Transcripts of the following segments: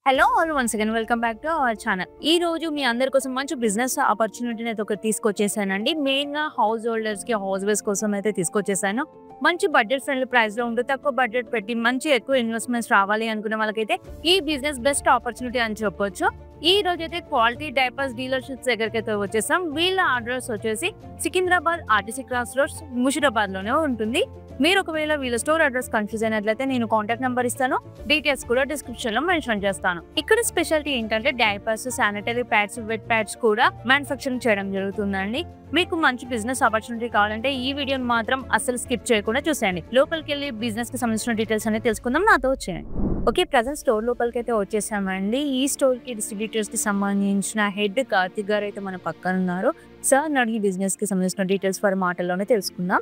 Hello all once again welcome back to our channel. ఈ రోజు మీ అందరి కోసం మంచి బిజినెస్ ఆపర్చునిటీని అయితే ఒకటి తీసుకొచ్చేసానండి. మెయిన్‌గా హౌస్ హోల్డర్స్‌కి, హౌస్ వైఫ్స్ కోసం అయితే తీసుకొచ్చేసాను. మంచి బడ్జెట్ ఫ్రెండ్లీ ప్రైస్‌లో ఉంటూ తక్కువ బడ్జెట్ పెట్టి మంచి ఎక్కువ ఇన్వెస్ట్‌మెంట్స్ రావాలి అనుకునే వాళ్ళకైతే ఈ బిజినెస్ బెస్ట్ ఆపర్చునిటీ అని చెప్పొచ్చు. ఈ రోజైతే క్వాలిటీ డైపర్స్ డీలర్‌షిప్స్ దగ్గరికైతే వచ్చేసాం. వీళ్ళ అడ్రస్ వచ్చేసి సికింద్రాబాద్ ఆర్టీసీ క్రాస్ రోడ్స్ ముషిరాబాద్‌లోనే ఉంటుంది. మీరు ఒకవేళ వీళ్ళ స్టోర్ అడ్రస్ కన్ఫ్యూజ్ అయినట్లయితే నేను కాంటాక్ట్ నెంబర్ ఇస్తాను. డీటెయిల్స్ కూడా డిస్క్రిప్షన్ లో మెన్షన్ చేస్తాను. ఇక్కడ స్పెషాలిటీ ఏంటంటే diapers, sanitary pads, wet pads కూడా మ్యానుఫ్యాక్చరింగ్ చేయడం జరుగుతుందండి. మీకు మంచి బిజినెస్ ఆపర్చునిటీ కావాలంటే ఈ వీడియోని మాత్రం అసలు స్కిప్ చేయకుండా చూసేయండి. లోపలికి వెళ్ళి బిజినెస్ కి సంబంధించిన డీటెయిల్స్ అనేది తెలుసుకుందాం. నాతో వచ్చేయండి. ఓకే, ప్రజెంట్ స్టోర్ లోపలికి అయితే వచ్చేసామండి. ఈ స్టోర్ కి డిస్ట్రిబ్యూటర్స్ కి సంబంధించిన హెడ్ కార్తిక్ గారు అయితే మన పక్కన ఉన్నారు. సార్ అడిగి బిజినెస్ కి సంబంధించిన డీటెయిల్స్ వారి మాటల్లోనే తెలుసుకుందాం.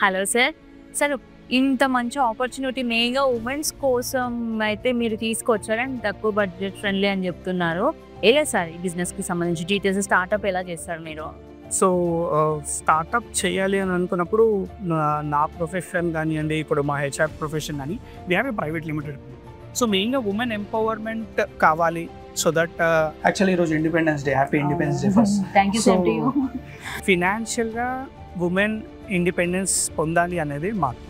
Hello sir. సార్, ఇంత మంచి ఆపర్చునిటీ మెయిన్గా ఉమెన్స్ కోసం అయితే మీరు తీసుకొచ్చారని తక్కువ బడ్జెట్ ఫ్రెండ్లీ అని చెప్తున్నారు. ఎలా సార్ ఈ బిజినెస్కి సంబంధించి డీటెయిల్స్, స్టార్ట్అప్ ఎలా చేస్తారు మీరు? సో స్టార్ట్అప్ చేయాలి అని అనుకున్నప్పుడు నా ప్రొఫెషన్ కానివ్వండి, ఇప్పుడు మా హెచ్ఆర్ ప్రొఫెషన్ కానీ we have a private limited. So మెయిన్గా ఉమెన్ ఎంపవర్మెంట్ కావాలి. సో దట్ యాక్చువల్లీ ఈరోజు Independence Day, happy Independence Day first. Thank you sir. ఫినాన్షియల్గా ఉమెన్ ఇండిపెండెన్స్ పొందాలి అనేది మాకు.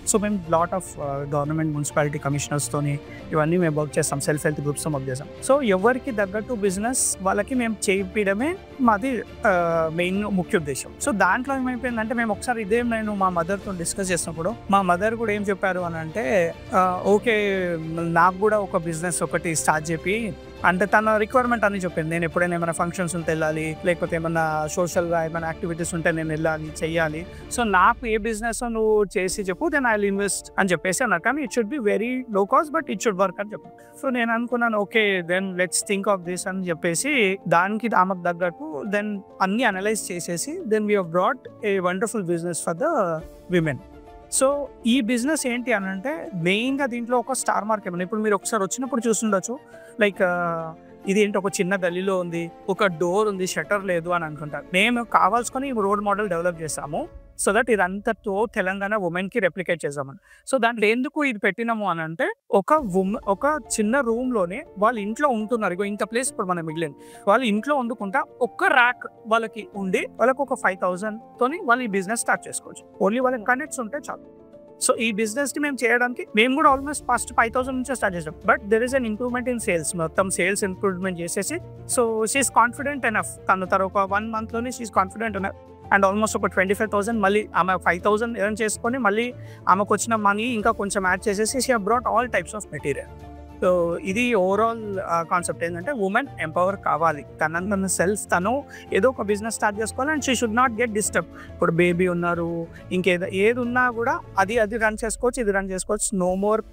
సో మేము లాట్ ఆఫ్ గవర్నమెంట్ మున్సిపాలిటీ కమిషనర్స్తోని ఇవన్నీ మేము వర్క్ చేస్తాం, సెల్ఫ్ హెల్ప్ గ్రూప్స్తో వర్క్ చేస్తాం. సో ఎవరికి తగ్గట్టు బిజినెస్ వాళ్ళకి మేము చేయించడమే మాది మెయిన్ ముఖ్య ఉద్దేశం. సో దాంట్లో ఏమైపోయిందంటే మేము ఒకసారి నేను మా మదర్తో డిస్కస్ చేసినప్పుడు మా మదర్ కూడా ఏం చెప్పారు అని అంటే, ఓకే నాకు కూడా ఒక బిజినెస్ ఒకటి స్టార్ట్ చెప్పి, అంటే తన రిక్వైర్మెంట్ అని చెప్పింది. నేను ఎప్పుడైనా ఏమైనా ఫంక్షన్స్ ఉంటే వెళ్ళాలి, లేకపోతే ఏమైనా సోషల్గా ఏమైనా యాక్టివిటీస్ ఉంటే నేను వెళ్ళాలి, చెయ్యాలి. సో నాకు ఏ బిజినెస్ నువ్వు చేసి చెప్పు, దెన్ ఐ విల్ ఇన్వెస్ట్ అని చెప్పేసి అన్నారు. కానీ it should be very low cost but it should work అని చెప్పాను. సో నేను అనుకున్నాను, okay then let's think of this అని చెప్పేసి దానికి ఆమెకు తగ్గట్టు దెన్ అన్ని అనలైజ్ చేసేసి then we have brought a wonderful business for the women. So ఈ బిజినెస్ ఏంటి అని అంటే మెయిన్గా దీంట్లో ఒక స్టార్ మార్కెట్ ఉంది. ఇప్పుడు మీరు ఒకసారి వచ్చినప్పుడు చూస్తుండొచ్చు, లైక్ ఇది ఏంటి ఒక చిన్న గల్లీలో ఉంది, ఒక డోర్ ఉంది, షట్టర్ లేదు అని అనుకుంటారు. మేము కావాల్సుకొని రోడ్ మోడల్ డెవలప్ చేసాము సో దట్ ఇదంతతో తెలంగాణ ఉమెన్కి రెప్లికేట్ చేసామని. సో దాంట్లో ఎందుకు ఇది పెట్టినాము అని అంటే, ఒక చిన్న రూమ్లోనే వాళ్ళు ఇంట్లో ఉంటున్నారు. ఇగో ఇంత ప్లేస్ ఇప్పుడు మనం మిగిలింది, వాళ్ళు ఇంట్లో వండుకుంటా ఒక్క ర్యాక్ వాళ్ళకి ఉండి వాళ్ళకి ఒక 5,000 తోని వాళ్ళు ఈ బిజినెస్ స్టార్ట్ చేసుకోవచ్చు. ఓన్లీ వాళ్ళకి కనెక్ట్స్ ఉంటే చాలు. సో ఈ బిజినెస్ని మేము చేయడానికి మేము కూడా ఆల్మోస్ట్ ఫస్ట్ 5,000 నుంచే స్టార్ట్ చేసాం. But there is an improvement in sales. మొత్తం సేల్స్ ఇంప్రూవ్మెంట్ చేసేసి సో షీఈస్ కాన్ఫిడెంట్ ఎనఫ్. తను ఒక 1 monthలోనే she's confident enough. And almost ఒక 25,000 మళ్ళీ ఆమె 5,000 ఎర్న్ చేసుకొని మళ్ళీ ఆమెకు వచ్చిన మనీ ఇంకా కొంచెం యాడ్ చేసేసి she brought all types of material. So ఇది ఓవరాల్ కాన్సెప్ట్ ఏంటంటే ఉమెన్ ఎంపవర్ కావాలి. తన సెల్ఫ్ తను ఏదో ఒక బిజినెస్ స్టార్ట్ చేసుకోవాలి and she should not get disturb. ఇప్పుడు బేబీ ఉన్నారు, ఏది ఉన్నా కూడా అది రన్ చేసుకోవచ్చు, ఇది రన్ చేసుకోవచ్చు. నో మోర్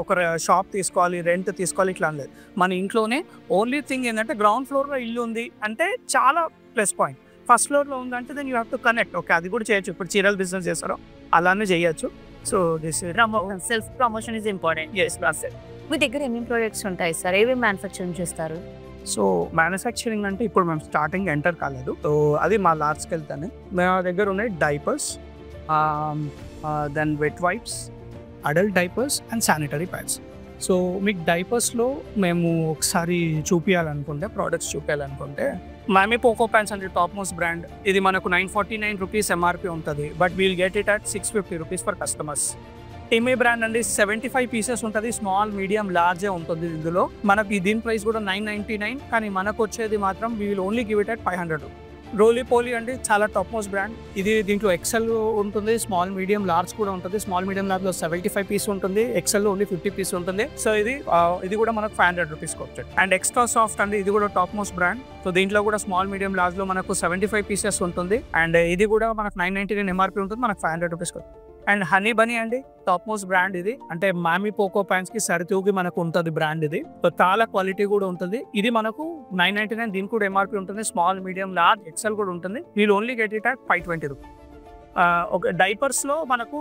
ఒక షాప్ తీసుకోవాలి, రెంట్ తీసుకోవాలి, ఇట్లా అనలేదు. మన ఇంట్లోనే ఓన్లీ థింగ్ ఏంటంటే గ్రౌండ్ ఫ్లోర్లో ఇల్లు ఉంది అంటే చాలా ప్లస్ పాయింట్. ఫస్ట్ ఫ్లోర్లో ఉందంటే then you have to connect. Okay, అది కూడా చేయొచ్చు. ఇప్పుడు చీరల బిజినెస్ చేస్తారో అలానే చేయొచ్చు. So this self promotion is important. మీ దగ్గర ఏమేమి ప్రొడక్ట్స్ ఉంటాయి సార్? ఏమేమి మ్యానుఫ్యాక్చరింగ్ చేస్తారు? సో మ్యానుఫ్యాక్చరింగ్ అంటే ఇప్పుడు మేము స్టార్టింగ్ ఎంటర్ కాలేదు. సో అది మా లార్జ్ స్కేల్ తనే. మా దగ్గర ఉన్నాయి diapers, then wet wipes, adult diapers and sanitary pads. So మీకు డైపర్స్లో మేము ఒకసారి ప్రోడక్ట్స్ చూపించాలనుకుంటే మామీ పోకో ప్యాంట్స్ అంటే టాప్ మోస్ట్ బ్రాండ్. ఇది మనకు 949 రూపీస్ ఎంఆర్పి ఉంటుంది. But we'll get it at 650 rupees for customers. టిమీ బ్రాండ్ అండి 75 పీసెస్ ఉంటుంది. స్మాల్, మీడియం, లార్జే ఉంటుంది. ఇందులో మనకి దీని ప్రైస్ కూడా 999, కానీ మనకు వచ్చేది మాత్రం we will only give it at 500. రోలీ పోలీ అండి చాలా టాప్ మోస్ట్ బ్రాండ్. ఇది దీంట్లో ఎక్సెల్ ఉంటుంది, స్మాల్, మీడియం, లార్జ్ కూడా ఉంటుంది. స్మాల్, మీడియం, లార్జ్లో 75 పీస్ ఉంటుంది, ఎక్సెల్లో ఓన్లీ 50 పీస్ ఉంటుంది. సో ఇది కూడా మనకు 500 రూపీస్కి వచ్చేది. అండ్ ఎక్స్ట్రా సాఫ్ట్ అండి, ఇది కూడా టాప్ మోస్ట్ బ్రాండ్. సో దీంట్లో కూడా స్మాల్, మీడియం, లార్జ్లో మనకు 75 పీసెస్ ఉంటుంది. అండ్ ఇది కూడా మనకు 999 ఎంఆర్పి ఉంటుంది, మనకు 500 రూపీస్కి. అండ్ హనీ బనీ అండి టాప్ మోస్ట్ బ్రాండ్. ఇది అంటే మామీ పోకో ప్యాంట్స్ కి సరితూగి మనకు ఉంటుంది బ్రాండ్. ఇది చాలా క్వాలిటీ కూడా ఉంటుంది. ఇది మనకు 999, దీనికి కూడా ఎంఆర్పి ఉంటుంది. స్మాల్, మీడియం, లార్జ్, ఎక్సెల్ కూడా ఉంటుంది. వీళ్ళు only get it at 520 rupees. ఒక డైపర్స్లో మనకు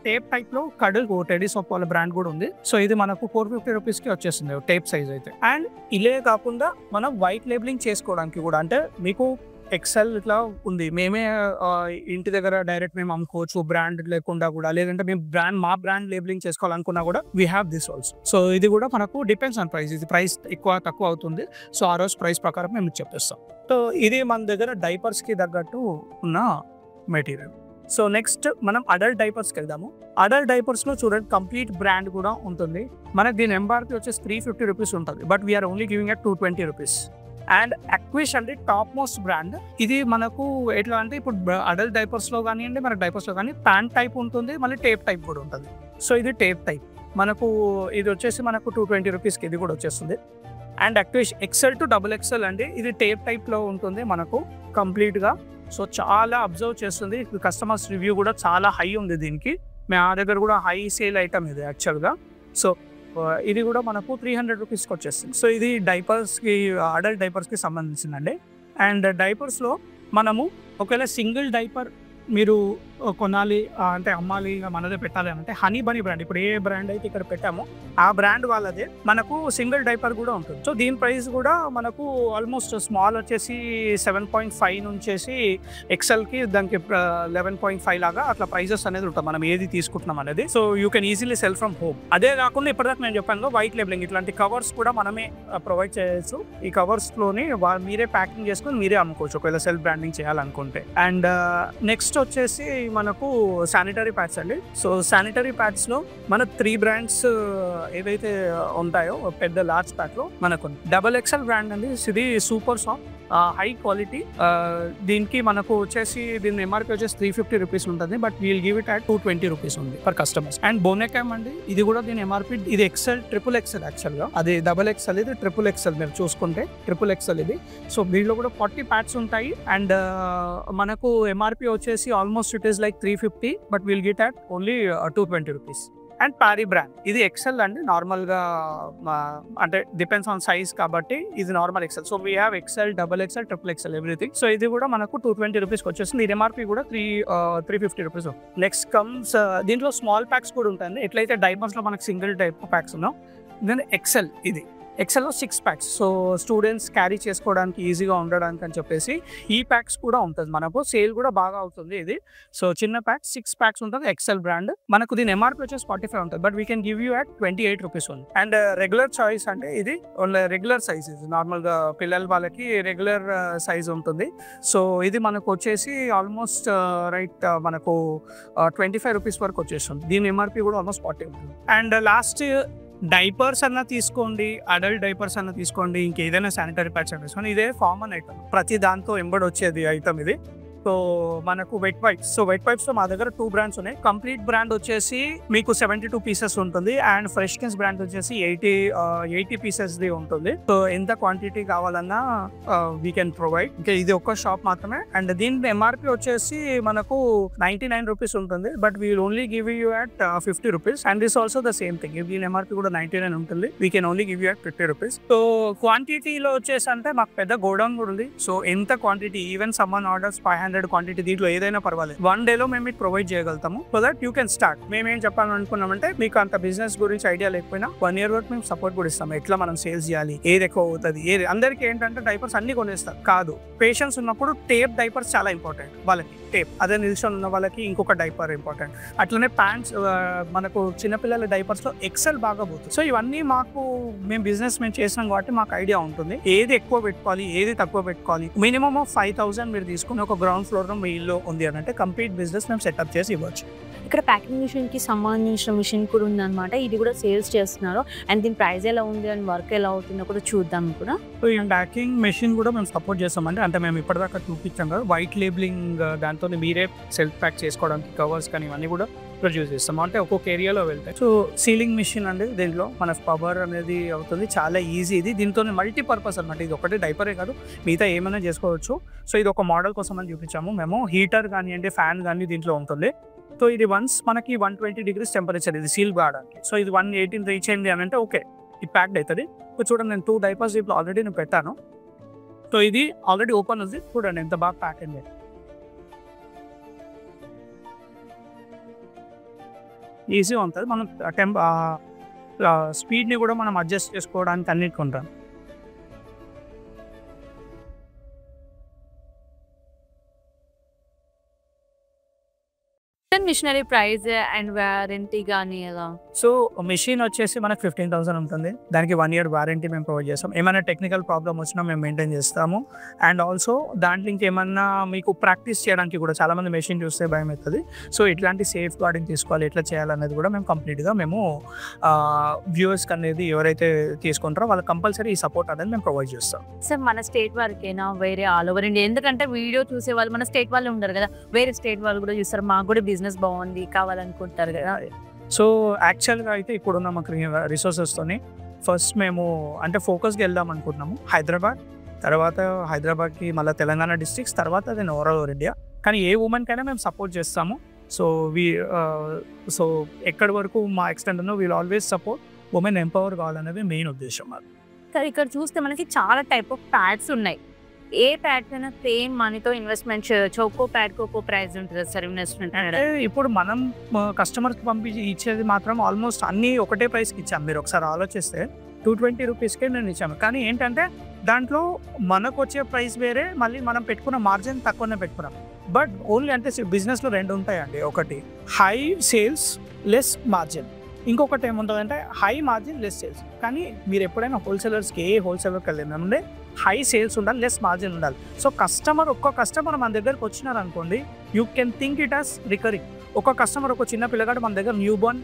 టేప్ టైప్లో కడల్ టెడీ సోప్ వాళ్ళ బ్రాండ్ కూడా ఉంది. సో ఇది మనకు 450 రూపీస్కి వచ్చేస్తుంది టేప్ సైజ్ అయితే. అండ్ ఇలే కాకుండా మనం వైట్ లేబులింగ్ చేసుకోవడానికి కూడా, అంటే మీకు ఎక్సెల్ ఇట్లా ఉంది. మేమే ఇంటి దగ్గర డైరెక్ట్ మేము అమ్ముకోవచ్చు బ్రాండ్ లేకుండా కూడా. లేదంటే మేము మా బ్రాండ్ లేబులింగ్ చేసుకోవాలనుకున్నా కూడా we have this also. So ఇది కూడా మనకు డిపెండ్స్ ఆన్ ప్రైస్. ఇది ప్రైస్ ఎక్కువ తక్కువ అవుతుంది. సో ఆ రోజు ప్రైస్ ప్రకారం మేము చెప్పేస్తాం. సో ఇది మన దగ్గర డైపర్స్కి తగ్గట్టు ఉన్న మెటీరియల్. సో నెక్స్ట్ మనం అడల్ట్ డైపర్స్కి వెళ్దాము. అడల్ట్ డైపర్స్లో చూడండి కంప్లీట్ బ్రాండ్ కూడా ఉంటుంది. మనకి దీని ఎంఆర్పి వచ్చేసి 350 రూపీస్ ఉంటుంది. But we're only giving at 220 rupees. And అక్విష్ అంటే టాప్ మోస్ట్ బ్రాండ్. ఇది మనకు ఎట్లా అంటే ఇప్పుడు అడల్ట్ డైపర్స్లో కానివ్వండి మనకు డైపర్స్లో కానీ ప్యాంట్ టైప్ ఉంటుంది, మళ్ళీ టేప్ టైప్ కూడా ఉంటుంది. సో ఇది టేప్ టైప్ మనకు ఇది వచ్చేసి మనకు 220 రూపీస్కి ఇది కూడా వచ్చేస్తుంది. అండ్ అక్విష్ XL to XXL అండి. ఇది టేప్ టైప్లో ఉంటుంది మనకు కంప్లీట్గా. సో చాలా అబ్జర్వ్ చేస్తుంది. కస్టమర్స్ రివ్యూ కూడా చాలా హై ఉంది దీనికి. మా దగ్గర కూడా హై సేల్ ఐటమ్ ఇది యాక్చువల్గా. సో ఇది కూడా మనకు 300 రూపీస్కి వచ్చేస్తుంది. సో ఇది డైపర్స్కి అడల్ట్ డైపర్స్కి సంబంధించిందండి. అండ్ డైపర్స్లో మనము ఒకవేళ సింగిల్ డైపర్ మీరు కొనాలి అంటే అమ్మాలి మనదే పెట్టాలి అంటే హనీ బనీ బ్రాండ్, ఇప్పుడు ఏ బ్రాండ్ అయితే ఇక్కడ పెట్టామో ఆ బ్రాండ్ వాళ్ళదే మనకు సింగిల్ డైపర్ కూడా ఉంటుంది. సో దీని ప్రైస్ కూడా మనకు ఆల్మోస్ట్ స్మాల్ వచ్చేసి 7.5 నుంచేసి ఎక్సెల్కి దానికి 11.5 లాగా అట్లా ప్రైజెస్ అనేది ఉంటుంది మనం ఏది తీసుకుంటున్నాం అనేది. So you can easily cell from home. అదే కాకుండా ఇప్పటిదాకా నేను చెప్పాను వైట్ లేబులింగ్ ఇట్లాంటి కవర్స్ కూడా మనమే ప్రొవైడ్ చేయొచ్చు. ఈ కవర్స్లోని మీరే ప్యాకింగ్ చేసుకొని మీరే అమ్ముకోవచ్చు ఒకవేళ సెల్ఫ్ బ్రాండింగ్ చేయాలనుకుంటే. అండ్ నెక్స్ట్ వచ్చేసి మనకు శానిటరీ ప్యాడ్స్ అండి. సో శానిటరీ ప్యాడ్స్ లో మన 3 బ్రాండ్స్ ఏవైతే ఉంటాయో పెద్ద లార్జ్ ప్యాక్ లో మనకు XXL బ్రాండ్ అండి. ఇది సూపర్ సాఫ్ట్ హై క్వాలిటీ. దీనికి మనకు వచ్చేసి దీని ఎంఆర్పి వచ్చేసి 350 రూపీస్ ఉంటుంది. But we'll give it at 220 rupees ఉంది ఫర్ కస్టమర్స్. అండ్ బోనెకామ్ అండి, ఇది కూడా దీని ఎంఆర్పి ఇది XXL యాక్చువల్గా. అది XXL, ఇది XXL. మీరు చూసుకుంటే XXL ఇది. సో దీనిలో కూడా 40 ప్యాడ్స్ ఉంటాయి. అండ్ మనకు ఎంఆర్పి వచ్చేసి almost it is like 350 but we'll get at only 220 rupees. And Paree brand ఇది XL అండి. నార్మల్గా అంటే డిపెండ్స్ ఆన్ సైజ్ కాబట్టి ఇది normal XL. So we have XL, XXL, XXL everything. So ఇది కూడా మనకు 220 రూపీస్కి వచ్చేస్తుంది. ఇది ఎంఆర్పి కూడా 350 రూపీస్. నెక్స్ట్ కమ్స్ దీంట్లో స్మాల్ ప్యాక్స్ కూడా ఉంటాయండి. ఎట్లయితే డైపర్స్లో మనకు సింగిల్ టైప్ ప్యాక్స్ ఉన్నాం, దెన్ XL ఇది XL లో 6 ప్యాక్స్. సో స్టూడెంట్స్ క్యారీ చేసుకోవడానికి ఈజీగా ఉండడానికి అని చెప్పేసి ఈ ప్యాక్స్ కూడా ఉంటుంది. మనకు సేల్ కూడా బాగా అవుతుంది ఇది. సో చిన్న ప్యాక్ 6 ప్యాక్స్ ఉంటుంది XL బ్రాండ్. మనకు దీని ఎంఆర్పి వచ్చేసి 45 ఉంటుంది. But we can give you at 28 rupees ఉంది. అండ్ రెగ్యులర్ చాయిస్ అంటే ఇది రెగ్యులర్ సైజ్. ఇది నార్మల్గా పిల్లల వాళ్ళకి రెగ్యులర్ సైజ్ ఉంటుంది. సో ఇది మనకు వచ్చేసి ఆల్మోస్ట్ మనకు 25 రూపీస్ వరకు వచ్చేస్తుంది. దీని ఎంఆర్పి కూడా ఆల్మోస్ట్ 40 ఉంటుంది. అండ్ లాస్ట్ డైపర్స్ అన్న తీసుకోండి, అడల్ట్ డైపర్స్ అన్న తీసుకోండి, ఇంకేదైనా శానిటరీ ప్యాడ్స్ అన్న తీసుకోండి, ఇదే కామన్ ఐటమ్. ప్రతి దాంతో ఎంబడి వచ్చేది ఐటమ్ ఇది. సో మనకు వెట్ వైప్స్. సో వెట్ వైప్స్లో మా దగ్గర 2 బ్రాండ్స్ ఉన్నాయి. కంప్లీట్ బ్రాండ్ వచ్చేసి మీకు 72 పీసెస్ ఉంటుంది. అండ్ ఫ్రెష్కిన్స్ బ్రాండ్ వచ్చేసి 80 పీసెస్ది ఉంటుంది. సో ఎంత క్వాంటిటీ కావాలన్నా వీ కెన్ ప్రొవైడ్. ఇంకా ఇది ఒక్క షాప్ మాత్రమే. అండ్ దీని ఎంఆర్పి వచ్చేసి మనకు 99 రూపీస్ ఉంటుంది. But we will only give you at 50 rupees. And this also the same thing. దీని ఎంఆర్పి కూడా 99 ఉంటుంది. We can only give you at 50 rupees. So క్వాంటిటీలో వచ్చేసి అంటే మాకు పెద్ద గోడౌన్ కూడా ఉంది. సో ఎంత quantity, even someone orders 500 quantity, దీంట్లో ఏదైనా పర్వాలేదు 1 డేలో మేము మీకు ప్రొవైడ్ చేయగలుగుతాము. So that you can start. మేము ఏం చెప్పాలనుకున్నామంటే మీకు అంత బిజినెస్ గురించి ఐడియా లేకపోయినా 1 year వరకు మేము సపోర్ట్ కూడా ఇస్తాము. ఎట్లా మనం సేల్స్ చేయాలి, ఏది ఎక్కువ అవుతుంది, ఏది. అందరికీ ఏంటంటే డైపర్స్ అన్ని కొనేస్తారు కాదు. పేషెన్స్ ఉన్నప్పుడు టేప్ డైపర్స్ చాలా ఇంపార్టెంట్ వాళ్ళకి. టేప్ అదే నిల్చొని ఉన్న వాళ్ళకి ఇంకొక డైపర్ ఇంపార్టెంట్. అట్లనే ప్యాంట్స్ మనకు చిన్నపిల్లల డైపర్స్లో XL బాగా పోతుంది. సో ఇవన్నీ మేము బిజినెస్ చేసినాం కాబట్టి మాకు ఐడియా ఉంటుంది ఏది ఎక్కువ పెట్టుకోవాలి, ఏది తక్కువ పెట్టుకోవాలి. మినిమమ్ 5,000 మీరు తీసుకుని ఒక గ్రౌండ్ ఫ్లోర్ లో మీ ఇల్లు ఉంది అని అంటే కంప్లీట్ బిజినెస్ మేము సెటప్ చేసి ఇవ్వచ్చు. ఇక్కడ ప్యాకింగ్ మిషన్ కి సంబంధించిన మిషన్ కూడా ఉందన్నమాట. ఇది కూడా సేల్స్ చేస్తున్నారు. అండ్ దీని ప్రైస్ ఎలా ఉంది అండ్ వర్క్ ఎలా అవుతుందో కూడా చూద్దాం కూడా. సో ఈ ప్యాకింగ్ మెషిన్ కూడా మేము సపోర్ట్ చేస్తామండి. అంటే మేము ఇప్పటిదాకా చూపించాం కదా వైట్ లేబులింగ్, దాంతో మీరే సెల్ఫ్ ప్యాక్ చేసుకోవడానికి కవర్స్ కానీ ఇవన్నీ కూడా ప్రొడ్యూస్ చేస్తాం. అంటే ఒక్కొక్క ఏరియాలో వెళ్తాయి. సో సీలింగ్ మిషన్ అండి, దీంట్లో మన పవర్ అనేది అవుతుంది. చాలా ఈజీ ఇది. దీంతో మల్టీపర్పస్ అనమాట. ఇది ఒకటి డైపరే కాదు, మిగతా ఏమైనా చేసుకోవచ్చు. సో ఇది ఒక మోడల్ కోసం అని చూపించాము మేము. హీటర్ కానివ్వండి, ఫ్యాన్ కానీ దీంట్లో ఉంటుంది. సో ఇది వన్స్ మనకి 120 degrees టెంపరేచర్ ఇది సీల్ కావడానికి. సో ఇది 118 రీచ్ అయింది అని అంటే ఓకే, ఇది ప్యాక్డ్ అవుతుంది. సో చూడండి, నేను 2 డైపర్స్ ఇప్పుడు ఆల్రెడీ నేను పెట్టాను. సో ఇది ఆల్రెడీ ఓపెన్ ఉంది. చూడండి ఎంత బాగా ప్యాక్ అయింది. ఈజీగా ఉంటుంది. మనం స్పీడ్ని కూడా మనం అడ్జస్ట్ చేసుకోవడానికి అన్నిటికి ఉంటాం. Sir machinery price and warranty కానీ ఎలా? సో మెషిన్ వచ్చేసి మనకు 15,000 ఉంటుంది. దానికి 1 year వారంటీ మేము ప్రొవైడ్ చేస్తాం. ఏమైనా టెక్నికల్ ప్రాబ్లమ్ వచ్చినా మేము మెయింటైన్ చేస్తాము. అండ్ ఆల్సో దాంట్లో ఇంకేమన్నా మీకు ప్రాక్టీస్ చేయడానికి కూడా చాలామంది మెషిన్ చూస్తే భయం అవుతుంది. సో ఇట్లాంటి సేఫ్ గార్డింగ్ తీసుకోవాలి, ఎట్లా చేయాలనేది కూడా మేము కంప్లీట్గా మేము వ్యూవర్స్కి అనేది ఎవరైతే తీసుకుంటారో వాళ్ళకి కంపల్సరీ ఈ సపోర్ట్ అనేది మేము ప్రొవైడ్ చేస్తాం. సార్ మన స్టేట్ వరకేనా వేరే ఆల్ ఓవర్ ఇండియా? ఎందుకంటే వీడియో చూసే వాళ్ళు మన స్టేట్ వాళ్ళు ఉంటారు కదా, వేరే స్టేట్ వాళ్ళు కూడా చూస్తారు, మాకు కూడా బిజినెస్ బాగుంది కావాలనుకుంటారు కదా. సో యాక్చువల్గా అయితే ఇప్పుడున్న మాకు రిసోర్సెస్తోని ఫస్ట్ మేము అంటే ఫోకస్గా వెళ్దాం అనుకుంటున్నాము హైదరాబాద్, తర్వాత హైదరాబాద్కి మళ్ళీ తెలంగాణ డిస్ట్రిక్ట్స్, తర్వాత అది ఓవరాల్ ఇండియా. కానీ ఏ ఉమెన్కైనా మేము సపోర్ట్ చేస్తాము. సో ఎక్కడి వరకు మా ఎక్స్టెంట్ ఉన్నో we'll always support women empower కావాలనేది మెయిన్ ఉద్దేశం మాది. సార్ ఇక్కడ చూస్తే మనకి చాలా టైప్ ఆఫ్ ప్యాడ్స్ ఉన్నాయి. ఏ ప్యాడ్స్ అయినా సేమ్ మనీతో ఇన్వెస్ట్మెంట్ చేయొచ్చు. ఒక్కో ప్యాడ్కి ఒక్కో ప్రైస్ ఉంటుంది సార్ ఇన్వెస్ట్మెంట్. ఇప్పుడు మనం కస్టమర్కి పంపించి ఇచ్చేది మాత్రం ఆల్మోస్ట్ అన్నీ ఒకటే ప్రైస్కి ఇచ్చాము. మీరు ఒకసారి ఆలోచిస్తే 220 రూపీస్కే నేను ఇచ్చాము. కానీ ఏంటంటే దాంట్లో మనకు వచ్చే ప్రైస్ వేరే, మళ్ళీ మనం పెట్టుకున్న మార్జిన్ తక్కువనే పెట్టుకున్నాం. బట్ ఓన్లీ అంటే బిజినెస్లో 2 ఉంటాయండి. ఒకటి హై సేల్స్ లెస్ మార్జిన్, ఇంకొకటి ఏముంటుందంటే హై మార్జిన్ లెస్ సేల్స్. కానీ మీరు ఎప్పుడైనా హోల్సేలర్స్కి ఏ హోల్సేలర్కి వెళ్ళిందంటే హై సేల్స్ ఉండాలి, లెస్ మార్జిన్ ఉండాలి. సో ఒక్క కస్టమర్ మన దగ్గరకు వచ్చినారనుకోండి, you can think it as recurring. ఒక కస్టమర్, ఒక చిన్న పిల్లగాడు మన దగ్గర న్యూ బోర్న్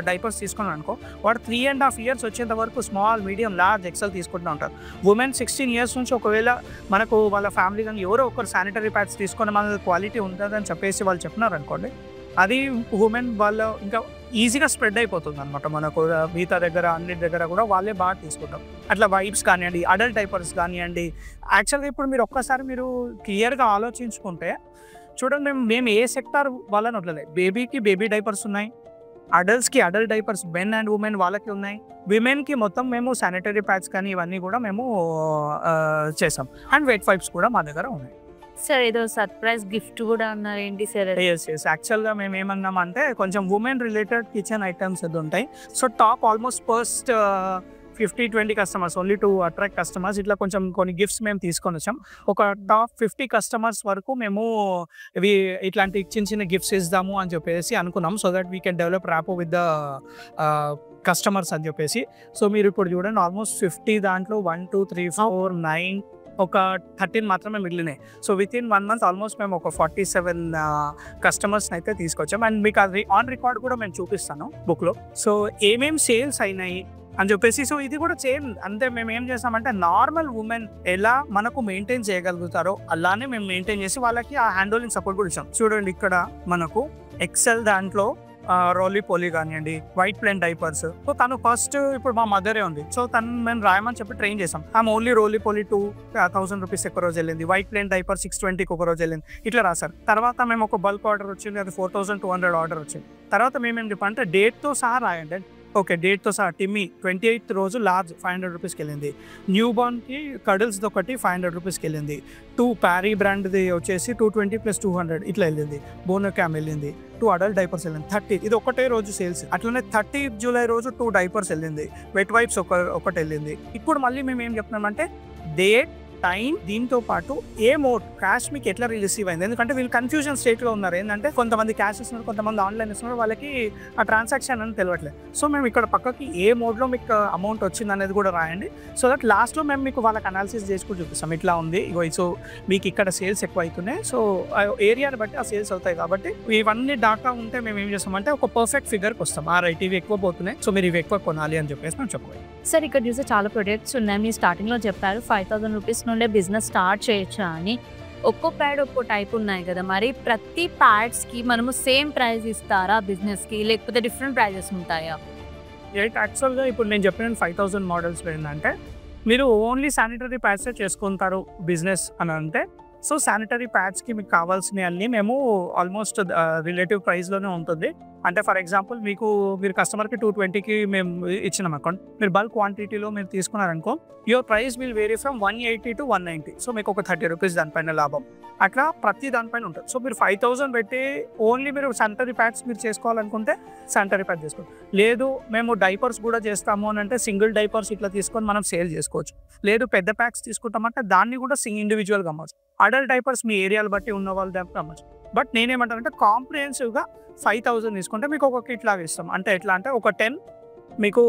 డైపర్స్ తీసుకున్నాను అనుకో, వాడు 3.5 years వచ్చేంత వరకు స్మాల్, మీడియం, లార్జ్, ఎక్సెల్ తీసుకుంటూ ఉంటారు. ఉమెన్ 16 years నుంచి ఒకవేళ మనకు వాళ్ళ ఫ్యామిలీ కానీ ఎవరో ఒకరు శానిటరీ ప్యాడ్స్ తీసుకొని మన క్వాలిటీ ఉంటుందని చెప్పేసి వాళ్ళు చెప్పినారు అనుకోండి, అది ఉమెన్ వాళ్ళ ఇంకా ఈజీగా స్ప్రెడ్ అయిపోతుంది అనమాట. మనకు మిగతా దగ్గర అన్ని దగ్గర కూడా వాళ్ళే బాగా తీసుకుంటాం. అట్లా వైప్స్ కానివ్వండి, అడల్ట్ డైపర్స్ కానివ్వండి. యాక్చువల్గా ఇప్పుడు మీరు ఒక్కసారి మీరు క్లియర్గా ఆలోచించుకుంటే చూడండి, మేము ఏ సెక్టార్ వాళ్ళని వదలలేదు. బేబీకి బేబీ డైపర్స్ ఉన్నాయి, అడల్ట్స్కి adult diapers, men and women వాళ్ళకి ఉన్నాయి, విమెన్కి మొత్తం మేము శానిటరీ ప్యాడ్స్ కానీ ఇవన్నీ కూడా మేము చేసాం. అండ్ వెట్ వైప్స్ కూడా మా దగ్గర ఉన్నాయి. సార్ ఏదో సర్ప్రైజ్ గిఫ్ట్ కూడా అన్నారు, ఏంటి సార్? ఎస్ యాక్చువల్గా మేము ఏమన్నామంటే కొంచెం ఉమెన్ రిలేటెడ్ కిచెన్ ఐటమ్స్ అది ఉంటాయి. So top almost first 50-20 customers only to attract customers, ఇట్లా కొంచెం కొన్ని గిఫ్ట్స్ మేము తీసుకొని వచ్చాం. ఒక టాప్ 50 కస్టమర్స్ వరకు మేము ఇవి ఇట్లాంటి చిన్న గిఫ్ట్స్ ఇద్దాము అని చెప్పేసి అనుకున్నాం. So that we can develop rapport with the customers అని చెప్పేసి. సో మీరు ఇప్పుడు చూడండి, ఆల్మోస్ట్ 50 దాంట్లో 1, 2, 3, 4, 9 ఒక 13 మాత్రమే మిగిలినాయి. సో వితిన్ 1 month ఆల్మోస్ట్ మేము ఒక 47 కస్టమర్స్ని అయితే తీసుకొచ్చాం. అండ్ మీకు అది ఆన్ రికార్డ్ కూడా మేము చూపిస్తాను బుక్లో. సో ఏమేమి సేల్స్ అయినాయి అని చెప్పేసి. సో ఇది కూడా సేమ్ అంతే. మేము ఏం చేస్తామంటే నార్మల్ ఉమెన్ ఎలా మనకు మెయింటైన్ చేయగలుగుతారో అలానే మేము మెయింటైన్ చేసి వాళ్ళకి ఆ హ్యాండ్ హోల్డింగ్ సపోర్ట్ కూడా ఇచ్చాం. చూడండి, ఇక్కడ మనకు ఎక్సెల్ దాంట్లో రోలీ పోలీ కానివ్వండి, వైట్ ప్లేన్ డైపర్స్. సో తను ఫస్ట్ ఇప్పుడు మా మదరే ఉంది, సో తను మేము రాయమని చెప్పి ట్రైన్ చేసాం. ఆమె ఓన్లీ రోలీ పోలీ 2,000 రూపీస్ ఒక రోజు వెళ్ళింది, వైట్ ప్లేన్ డైపర్ 620 ఒక రోజు వెళ్ళింది, ఇట్లా రాశారు. తర్వాత మేము ఒక బల్క్ ఆర్డర్ వచ్చింది, అది 4,200 ఆర్డర్ వచ్చింది. తర్వాత మేమేం చెప్పామంటే డేట్తో సహా రాయండి. ఓకే, డేట్తో సహా టిమ్మీ 28th రోజు లార్జ్ 500 రూపీస్కి వెళ్ళింది, న్యూ బార్న్కి కడిల్స్ది ఒకటి 500 రూపీస్కి వెళ్ళింది, 2 ప్యారీ బ్రాండ్ది వచ్చేసి 220 + 200 ఇట్లా వెళ్ళింది, బోనో క్యామ్ వెళ్ళింది, 2 అడల్ట్ డైపర్స్ వెళ్ళింది. 30 ఇది ఒకటే రోజు సేల్స్. అట్లనే 30th జూలై రోజు 2 డైపర్స్ వెళ్ళింది, వెట్ వైప్స్ ఒకటి వెళ్ళింది. ఇప్పుడు మళ్ళీ మేము ఏం చెప్తున్నామంటే డేట్, టైం, దీంతో పాటు ఏ మోడ్ క్యాష్ మీకు ఎట్లా రిసీవ్ అయింది. ఎందుకంటే వీళ్ళు కన్ఫ్యూజన్ స్టేట్లో ఉన్నారు. ఏంటంటే కొంతమంది క్యాష్ ఇస్తున్నారు, కొంతమంది ఆన్లైన్ ఇస్తున్నారు, వాళ్ళకి ఆ ట్రాన్సాక్షన్ అని తెలియట్లేదు. సో మేము ఇక్కడ పక్కకి ఏ మోడ్లో మీకు అమౌంట్ వచ్చింది అనేది కూడా రాయండి. సో దట్ లాస్ట్లో మేము మీకు వాళ్ళకి అనాలిసిస్ చేసి కూడా చూపిస్తాం. ఇట్లా ఉంది, ఇగో సో మీకు ఇక్కడ సేల్స్ ఎక్కువ అవుతున్నాయి, సో ఏరియాని బట్టి ఆ సేల్స్ అవుతాయి. కాబట్టి ఇవన్నీ డాటా ఉంటే మేము ఏం చేస్తామంటే ఒక పర్ఫెక్ట్ ఫిగర్కి వస్తాం. రైట్, ఇవి ఎక్కువ పోతున్నాయి, సో మీరు ఇవి ఎక్కువ కొనాలి అని చెప్పేసి మేము చెప్పాలి. సార్ ఇక్కడ చూస్తే చాలా ప్రొడక్ట్స్ ఉన్నాయి. మీరు స్టార్టింగ్లో చెప్పారు 5,000 రూపీస్ నుండే బిజినెస్ స్టార్ట్ చేయొచ్చు అని. ఒక్కో ప్యాడ్ ఒక్కో టైప్ ఉన్నాయి కదా, మరి ప్రతి ప్యాడ్స్కి మనము సేమ్ ప్రైస్ ఇస్తారా బిజినెస్కి, లేకపోతే డిఫరెంట్ ప్రైజెస్ ఉంటాయా? యాక్చువల్గా ఇప్పుడు నేను చెప్పిన 5,000 మోడల్స్ ఏంటంటే మీరు ఓన్లీ శానిటరీ ప్యాడ్సే చేసుకుంటారు బిజినెస్ అని అంటే, సో శానిటరీ ప్యాడ్స్కి మీకు కావాల్సినవి అన్నీ మేము ఆల్మోస్ట్ రిలేటివ్ ప్రైస్లోనే ఉంటుంది. అంటే ఫర్ ఎగ్జాంపుల్ మీరు కస్టమర్కి 220కి మేము ఇచ్చినాం అకౌంట్, మీరు బల్క్ క్వాంటిటీలో మీరు తీసుకున్నారనుకో, your price will vary from 180 to 190. So మీకు ఒక 30 రూపీస్ దానిపైన లాభం. అట్లా ప్రతి దానిపైన ఉంటుంది. సో మీరు 5,000 పెట్టి ఓన్లీ మీరు శానిటరీ ప్యాడ్స్ మీరు చేసుకోవాలనుకుంటే శానిటరీ ప్యాడ్ చేసుకోవచ్చు. లేదు మేము డైపర్స్ కూడా చేస్తాము అని అంటే సింగిల్ డైపర్స్ ఇట్లా తీసుకొని మనం సేల్ చేసుకోవచ్చు. లేదు పెద్ద ప్యాక్స్ తీసుకుంటామంటే దాన్ని కూడా ఇండివిజువల్గా అమ్మచ్చు. అడల్ట్ డైపర్స్ మీ ఏరియాలు బట్టి ఉన్న వాళ్ళు దానికి అమ్మచ్చు. బట్ నేనేమంటానంటే కాంప్రిహెన్సివ్గా 5,000 తీసుకుంటే మీకు ఒక కిట్ లాగా ఇస్తాం. అంటే ఎట్లా అంటే ఒక 10 మీకు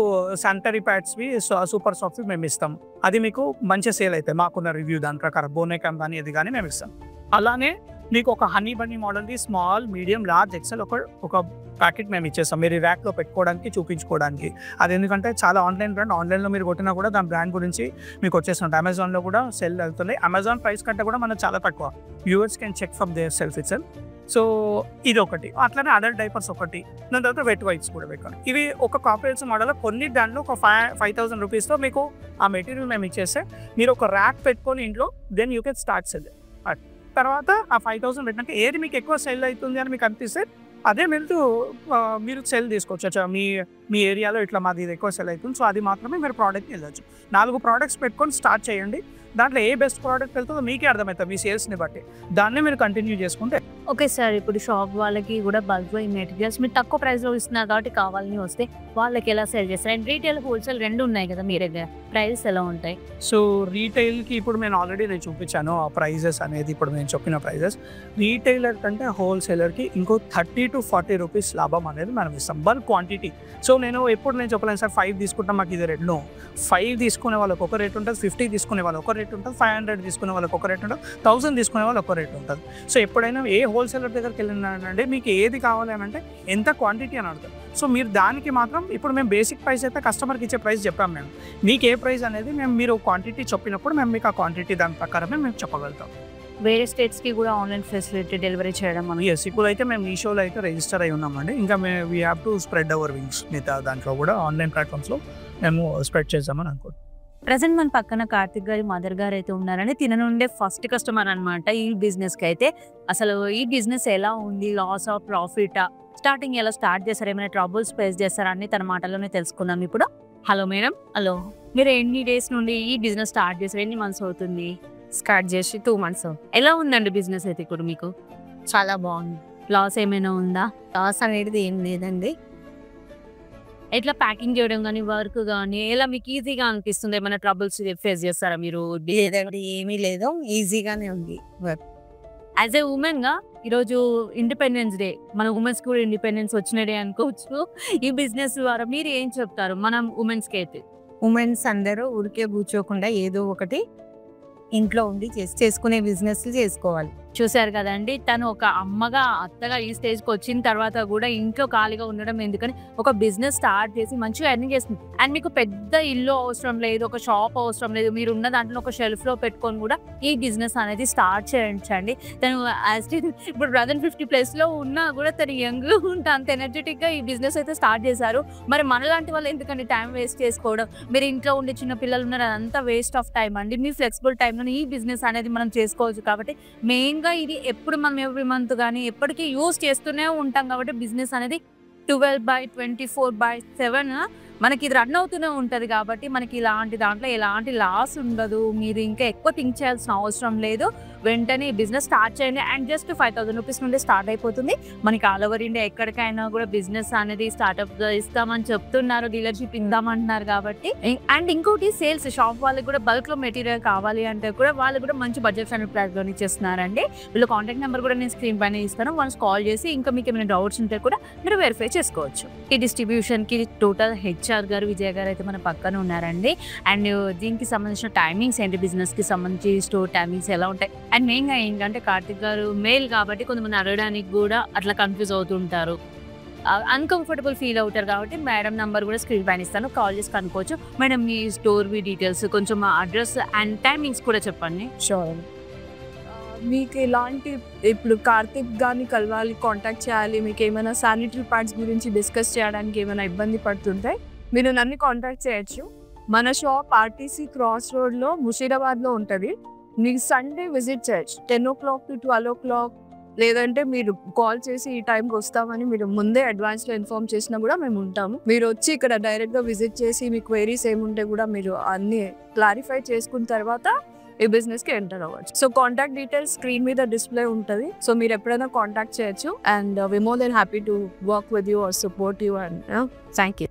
శానిటరీ ప్యాడ్స్వి సూపర్ సాఫ్ట్వి మేము ఇస్తాం. అది మీకు మంచి సేల్ అవుతాయి మాకున్న రివ్యూ దాని ప్రకారం. బోనేకమ్ కానీ ఇది కానీ మేము ఇస్తాం. అలానే మీకు ఒక హనీ బన్నీ మోడల్ది స్మాల్, మీడియం, లార్జ్, ఎక్సెల్ ఒక ప్యాకెట్ మేము ఇచ్చేస్తాం. మీరు ర్యాక్లో పెట్టుకోవడానికి, చూపించుకోవడానికి. అది ఎందుకంటే చాలా ఆన్లైన్ బ్రాండ్, ఆన్లైన్లో మీరు కొట్టినా కూడా దాని బ్రాండ్ గురించి మీకు వచ్చేస్తుంది. అమెజాన్లో కూడా సెల్ అవుతున్నాయి. అమెజాన్ ప్రైస్ కంటే కూడా మనకు చాలా తక్కువ. Viewers can check from their self itself. So ఇది ఒకటి. అట్లనే అడల్ట్ డైపర్స్ ఒకటి, దాని తర్వాత వెట్ వైప్స్ కూడా పెట్టాలి. ఇవి ఒక కాంప్రిహెన్సివ్ మోడల్. కొన్ని దాంట్లో ఒక 5,000 రూపీస్తో మీకు ఆ మెటీరియల్ మేము ఇచ్చేస్తే మీరు ఒక ర్యాక్ పెట్టుకొని ఇంట్లో then you can start sell. తర్వాత ఆ 5,000 పెట్టినాక ఏది మీకు ఎక్కువ సెల్ అవుతుంది అని మీకు అనిపిస్తే అదే మీరు సెల్ తీసుకోవచ్చు. మీ ఏరియాలో ఇట్లా మాది ఇది ఎక్కువ సెల్ అవుతుంది, సో అది మాత్రమే మీరు ప్రోడక్ట్కి వెళ్ళచ్చు. 4 ప్రోడక్ట్స్ పెట్టుకొని స్టార్ట్ చేయండి. దాంట్లో ఏ బెస్ట్ ప్రోడక్ట్ వెళ్తుందో మీకే అర్థమవుతుంది మీ సేల్స్ని బట్టి. దాన్నే మీరు కంటిన్యూ చేసుకుంటే. ఓకే సార్, ఇప్పుడు షాప్ వాళ్ళకి కూడా బల్క్లో ఈ మెటీరియల్స్ మీరు తక్కువ ప్రైస్లో ఇస్తున్నారు కాబట్టి కావాలని వస్తే వాళ్ళకి ఎలా సేల్ చేస్తారు? అండ్ రీటైల్, హోల్సేల్ రెండు ఉన్నాయి కదా మీ దగ్గర, ప్రైజెస్ ఎలా ఉంటాయి? సో రీటైల్కి ఇప్పుడు నేను చూపించాను ఆ ప్రైజెస్ అనేది. ఇప్పుడు నేను చెప్పిన ప్రైజెస్ రీటైలర్ కంటే హోల్సేలర్కి ఇంకో 30 to 40 రూపీస్ లాభం అనేది మనం ఇస్తాం, బల్క్ క్వాంటిటీ. సో నేను చెప్పలేను సార్ 5 తీసుకుంటాం మాకు ఇది రేట్. 5 తీసుకునే వాళ్ళకి ఒక రేట్ ఉంటుంది, 50 తీసుకునే వాళ్ళు ఒక రేట్ ఉంటుంది, 500 తీసుకునే వాళ్ళకి ఒక రేట్ ఉంటుంది, 1000 తీసుకునే వాళ్ళు ఒక రేట్ ఉంటుంది. సో ఎప్పుడైనా ఏ హోల్సేలర్ దగ్గరికి వెళ్ళినానంటే మీకు ఏది కావాలి అని అంటే ఎంత క్వాంటిటీ అని అడుగుతారు. సో మీరు దానికి మాత్రం ఇప్పుడు మేము బేసిక్ ప్రైస్ అయితే కస్టమర్కి ఇచ్చే ప్రైస్ చెప్పాము. మేము మీకు ఏ ప్రైస్ అనేది మీరు క్వాంటిటీ చెప్పినప్పుడు మేము మీకు ఆ క్వాంటిటీ దాని ప్రకారమే మేము చెప్పగలుగుతాం. వేరే స్టేట్స్కి కూడా ఆన్లైన్ ఫెసిలిటీ డెలివరీ చేయడం మనం? ఎస్, ఇప్పుడైతే మేము మీషోలో అయితే రిజిస్టర్ అయి ఉన్నామండి. ఇంకా we have to spread our wings. మిగతా దాంట్లో కూడా ఆన్లైన్ ప్లాట్ఫామ్స్లో మేము స్ప్రెడ్ చేద్దామని అనుకుంటున్నాం. ప్రజెంట్ మన పక్కన కార్తిక్ గారి మదర్ గారు అయితే ఉన్నారని, తిన నుండే ఫస్ట్ కస్టమర్ అనమాట ఈ బిజినెస్కి. అయితే అసలు ఈ బిజినెస్ ఎలా ఉంది, లాస్ ఆఫ్ ప్రాఫిటా, స్టార్టింగ్ ఎలా స్టార్ట్ చేస్తారు, ఏమైనా ట్రబుల్స్ ఫేస్ చేస్తారా అని తన మాటల్లోనే తెలుసుకుందాం ఇప్పుడు. Hello madam. హలో, మీరు ఎన్ని డేస్ నుండి ఈ బిజినెస్ స్టార్ట్ చేశారు? ఎన్ని మంత్స్ అవుతుంది? స్టార్ట్ చేసి 2 months. ఎలా ఉందండి బిజినెస్ అయితే ఇప్పుడు మీకు? చాలా బాగుంది. లాస్ ఏమైనా ఉందా? లాస్ అనేది ఏం లేదండి. ఎట్లా ప్యాకింగ్ చేయడం కానీ, వర్క్ కానీ ఎలా మీకు ఈజీగా అనిపిస్తుంది? ఏమైనా ట్రబుల్స్ ఫేస్ చేస్తారా మీరు? లేదండి, ఏమీ లేదు, ఈజీగానే ఉంది వర్క్. యాజ్ ఏ ఉమెన్గా ఈరోజు ఇండిపెండెన్స్ డే, మన ఉమెన్స్ కూడా ఇండిపెండెన్స్ వచ్చిన డే అనుకోవచ్చు. ఈ బిజినెస్ ద్వారా మీరు ఏం చెప్తారు మనం ఉమెన్స్కి అయితే? ఉమెన్స్ అందరూ ఊరికే కూర్చోకుండా ఏదో ఒకటి ఇంట్లో ఉండి చేసుకునే బిజినెస్లు చేసుకోవాలి. చూశారు కదండి, తను ఒక అమ్మగా, అత్తగా ఈ స్టేజ్కి వచ్చిన తర్వాత కూడా ఇంట్లో ఖాళీగా ఉండడం ఎందుకని ఒక బిజినెస్ స్టార్ట్ చేసి మంచిగా ఎర్నింగ్ చేస్తుంది. అండ్ మీకు పెద్ద ఇల్లు అవసరం లేదు, ఒక షాప్ అవసరం లేదు, మీరు ఉన్న దాంట్లో ఒక షెల్ఫ్లో పెట్టుకొని కూడా ఈ బిజినెస్ అనేది స్టార్ట్ చేయించండి. తను ఇప్పుడు 50+ ఉన్నా కూడా తను యంగ్ ఉంటా అంత ఎనర్జెటిక్గా ఈ బిజినెస్ అయితే స్టార్ట్ చేశారు. మరి మనలాంటి వాళ్ళు ఎందుకండి టైం వేస్ట్ చేసుకోవడం? మీరు ఇంట్లో ఉండే చిన్న పిల్లలు ఉన్నారు, అదంతా వేస్ట్ ఆఫ్ టైం అండి. మీ ఫ్లెక్సిబుల్ టైంలో ఈ బిజినెస్ అనేది మనం చేసుకోవచ్చు. కాబట్టి మెయిన్ ఇది ఎప్పుడు మనం ఎవ్రీ మంత్ కానీ ఎప్పటికీ యూజ్ చేస్తూనే ఉంటాం. కాబట్టి బిజినెస్ అనేది 12/24/7 మనకి ఇది రన్ అవుతూనే ఉంటుంది. కాబట్టి మనకి ఇలాంటి దాంట్లో ఎలాంటి లాస్ ఉండదు. మీరు ఇంకా ఎక్కువ థింక్ చేయాల్సిన అవసరం లేదు. వెంటనే ఈ బిజినెస్ స్టార్ట్ చేయండి. అండ్ జస్ట్ 5,000 రూపీస్ నుండి స్టార్ట్ అయిపోతుంది. మనకి ఆల్ ఓవర్ ఇండియా ఎక్కడికైనా కూడా బిజినెస్ అనేది స్టార్ట్అప్ ఇస్తామని చెప్తున్నారు, డీలర్షిప్ ఇద్దామంటున్నారు. కాబట్టి అండ్ ఇంకోటి సేల్స్, షాప్ వాళ్ళకి కూడా బల్క్లో మెటీరియల్ కావాలి అంటే కూడా వాళ్ళు కూడా మంచి బడ్జెట్ ఫ్రెండ్లీ ప్లాన్లో ఇచ్చేస్తున్నారండి. వీళ్ళ కాంటాక్ట్ నెంబర్ కూడా నేను స్క్రీన్ పైన ఇస్తాను. వన్స్ కాల్ చేసి ఇంకా మీకు ఏమైనా డౌట్స్ ఉంటే కూడా మీరు వెరిఫై చేసుకోవచ్చు. ఈ డిస్ట్రిబ్యూషన్కి టోటల్ హెచ్ఆర్ గారు, విజయ్ గారు అయితే మన పక్కన ఉన్నారండి. అండ్ దీనికి సంబంధించిన టైమింగ్స్ ఏంటి, బిజినెస్కి సంబంధించి స్టోర్ టైమింగ్స్ ఎలా ఉంటాయి, అండ్ మెయిన్గా ఏంటంటే కార్తిక్ గారు మేల్ కాబట్టి కొంతమంది అడగడానికి కూడా అట్లా కన్ఫ్యూజ్ అవుతుంటారు, అన్కంఫర్టబుల్ ఫీల్ అవుతారు. కాబట్టి మేడం నంబర్ కూడా స్క్రీన్ పైన ఇస్తాను, కాల్ చేసి కనుక్కోవచ్చు. మేడం మీ స్టోర్వి డీటెయిల్స్, కొంచెం అడ్రస్ అండ్ టైమింగ్స్ కూడా చెప్పండి. షూర్. మీకు ఎలాంటి, ఇప్పుడు కార్తిక్ గారిని కలవాలి, కాంటాక్ట్ చేయాలి, మీకు ఏమైనా శానిటరీ ప్యాడ్స్ గురించి డిస్కస్ చేయడానికి ఏమైనా ఇబ్బంది పడుతుంటే మీరు నన్ను కాంటాక్ట్ చేయొచ్చు. మన షాప్ ఆర్టీసీ క్రాస్ రోడ్లో ముషీరాబాద్లో ఉంటుంది. మీకు సండే విజిట్ చేయొచ్చు 10 o'clock to 12 o'clock. లేదంటే మీరు కాల్ చేసి ఈ టైంకి వస్తామని మీరు ముందే అడ్వాన్స్లో ఇన్ఫార్మ్ చేసినా కూడా మేము ఉంటాము. మీరు వచ్చి ఇక్కడ డైరెక్ట్గా విజిట్ చేసి మీ క్వైరీస్ ఏముంటే కూడా మీరు అన్నీ క్లారిఫై చేసుకున్న తర్వాత ఈ బిజినెస్కి ఎంటర్ అవ్వచ్చు. సో కాంటాక్ట్ డీటెయిల్స్ స్క్రీన్ మీద డిస్ప్లే ఉంటుంది. సో మీరు ఎప్పుడైనా కాంటాక్ట్ చేయొచ్చు. And we more than happy to work with you or support you. And thank you.